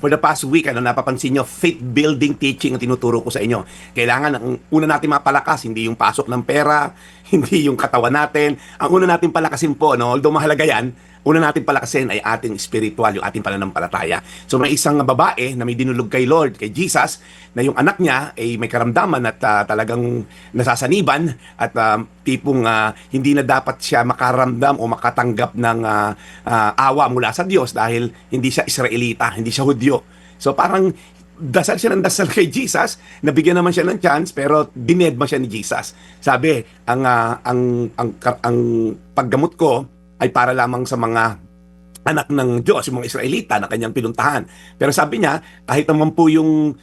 For the past week, napapansin nyo, faith-building teaching ang tinuturo ko sa inyo. Kailangan, ang una natin mapalakas, hindi yung pasok ng pera, hindi yung katawan natin. Ang una natin palakasin po, although mahalaga yan, una natin palakasin ay ating spiritual, yung ating pananampalataya. So may isang babae na may dinulog kay Lord, kay Jesus, na yung anak niya ay may karamdaman at talagang nasasaniban at tipong hindi na dapat siya makaramdam o makatanggap ng awa mula sa Diyos dahil hindi siya Israelita, hindi siya Hudyo. So parang dasal siya ng dasal kay Jesus, nabigyan naman siya ng chance pero dinedma siya ni Jesus. Sabi, ang paggamot ko ay para lamang sa mga anak ng Diyos, yung mga Israelita na kanyang pinuntahan. Pero sabi niya, kahit naman po yung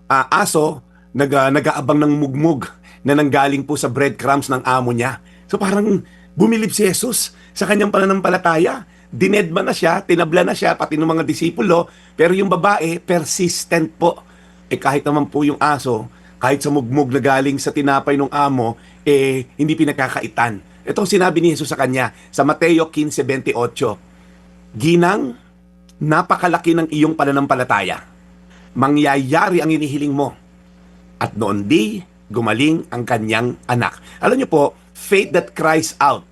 aso, nag-aabang ng mugmug na nanggaling po sa breadcrumbs ng amo niya. So parang bumilib si Jesus sa kanyang pananampalataya. Dinedma na siya, tinabla na siya, pati ng mga disipulo, pero yung babae, persistent po. Kahit naman po yung aso, kahit sa mugmug na galing sa tinapay ng amo, hindi pinagkakaitan. Ito ang sinabi ni Jesus sa kanya sa Mateo 15:28. Ginang, napakalaki ng iyong pananampalataya. Mangyayari ang inihiling mo. At noon di, gumaling ang kanyang anak. Alam niyo po, faith that cries out,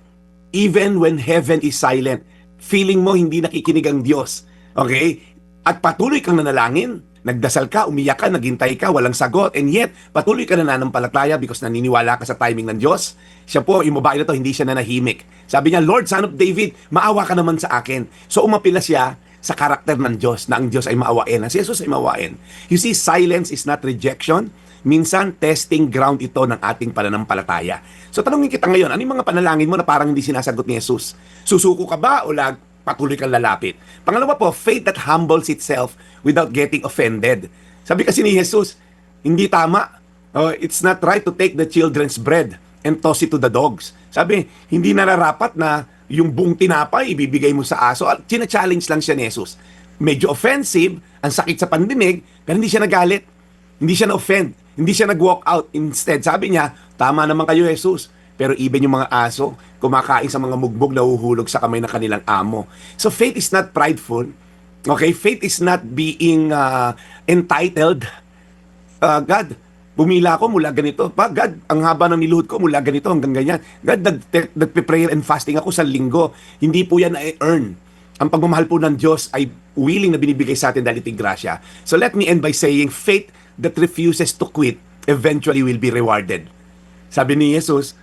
even when heaven is silent. Feeling mo hindi nakikinig ang Diyos. Okay? At patuloy kang nanalangin. Nagdasal ka, umiyak ka, naghintay ka, walang sagot, and yet, patuloy ka na nananampalataya because naniniwala ka sa timing ng Diyos. Siya po, yung babae na to, hindi siya nanahimik. Sabi niya, Lord, Son of David, maawa ka naman sa akin. So umapila siya sa karakter ng Diyos, na ang Diyos ay maawain, na si Jesus ay maawain. You see, silence is not rejection. Minsan, testing ground ito ng ating pananampalataya. So tanungin kita ngayon, ano yung mga panalangin mo na parang hindi sinasagot ni Jesus? Susuko ka ba o patuloy kang lalapit? Pangalawa po, faith that humbles itself without getting offended. Sabi kasi ni Jesus, hindi tama. It's not right to take the children's bread and toss it to the dogs. Sabi, hindi nararapat na yung buong tinapay ibibigay mo sa aso. China-challenge lang siya ni Jesus. Medyo offensive, ang sakit sa pandinig, pero hindi siya nagalit. Hindi siya na-offend. Hindi siya nag-walk out. Instead, sabi niya, tama naman kayo, Jesus. Pero even yung mga aso, kumakain sa mga mugbog na uhuhulog sa kamay ng kanilang amo. So faith is not prideful. Okay? Faith is not being entitled. God, bumila ako mula ganito. God, ang haba ng niluhod ko mula ganito hanggang ganyan. God, nagpe-prayer and fasting ako sa linggo. Hindi po yan na-earn. Ang pagmamahal po ng Diyos ay willing na binibigay sa atin dahil iting grasya. So let me end by saying, faith that refuses to quit eventually will be rewarded. Sabi ni Jesus,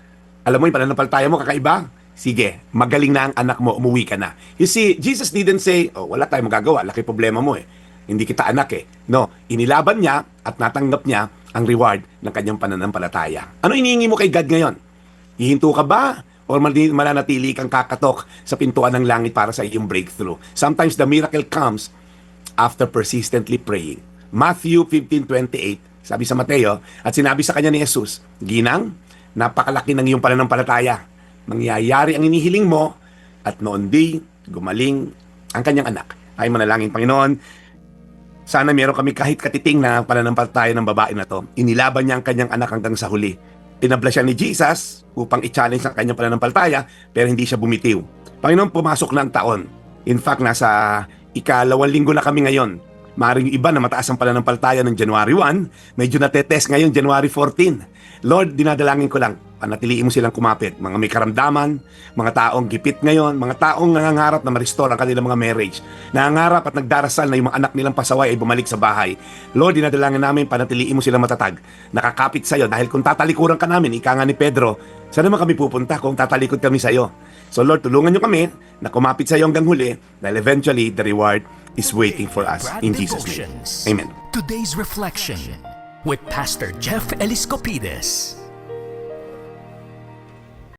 alam mo yung pananampalataya mo, kakaiba? Sige, magaling na ang anak mo, umuwi ka na. You see, Jesus didn't say, wala tayong magagawa, laki problema mo eh. Hindi kita anak eh. No, inilaban niya at natanggap niya ang reward ng kanyang pananampalataya. Ano inihingi mo kay God ngayon? Hihinto ka ba? O mananatili kang kakatok sa pintuan ng langit para sa iyong breakthrough? Sometimes the miracle comes after persistently praying. Matthew 15:28, sabi sa Mateo, at sinabi sa kanya ni Jesus, Ginang, napakalaki ng iyong pananampalataya. Mangyayari ang inihiling mo at noon di gumaling ang kanyang anak. Ay manalangin, Panginoon, sana meron kami kahit katiting na pananampalataya ng babae na to. Inilaban niya ang kanyang anak hanggang sa huli. Tinabla siya ni Jesus upang i-challenge ang kanyang pananampalataya pero hindi siya bumitiw. Panginoon, pumasok na ang taon. In fact, nasa ikalawang linggo na kami ngayon. Maaaring iba na mataas ang pananampalataya ng January 1, medyo natetest ngayon January 14. Lord, dinadalangin ko lang, panatiliin mo silang kumapit. Mga may karamdaman, mga taong gipit ngayon, mga taong nangangarap na ma-restore ang kanilang mga marriage. Nangangarap at nagdarasal na yung mga anak nilang pasaway ay bumalik sa bahay. Lord, dinadalangin namin, panatiliin mo silang matatag. Nakakapit sa'yo dahil kung tatalikuran ka namin, ika nga ni Pedro, saan naman kami pupunta kung tatalikod kami sa'yo? So Lord, tulungan niyo kami na kumapit sa'yo hanggang huli dahil eventually the reward is waiting for us in Jesus' name. Amen. Today's Reflection with Pastor Jeff Eliscopides.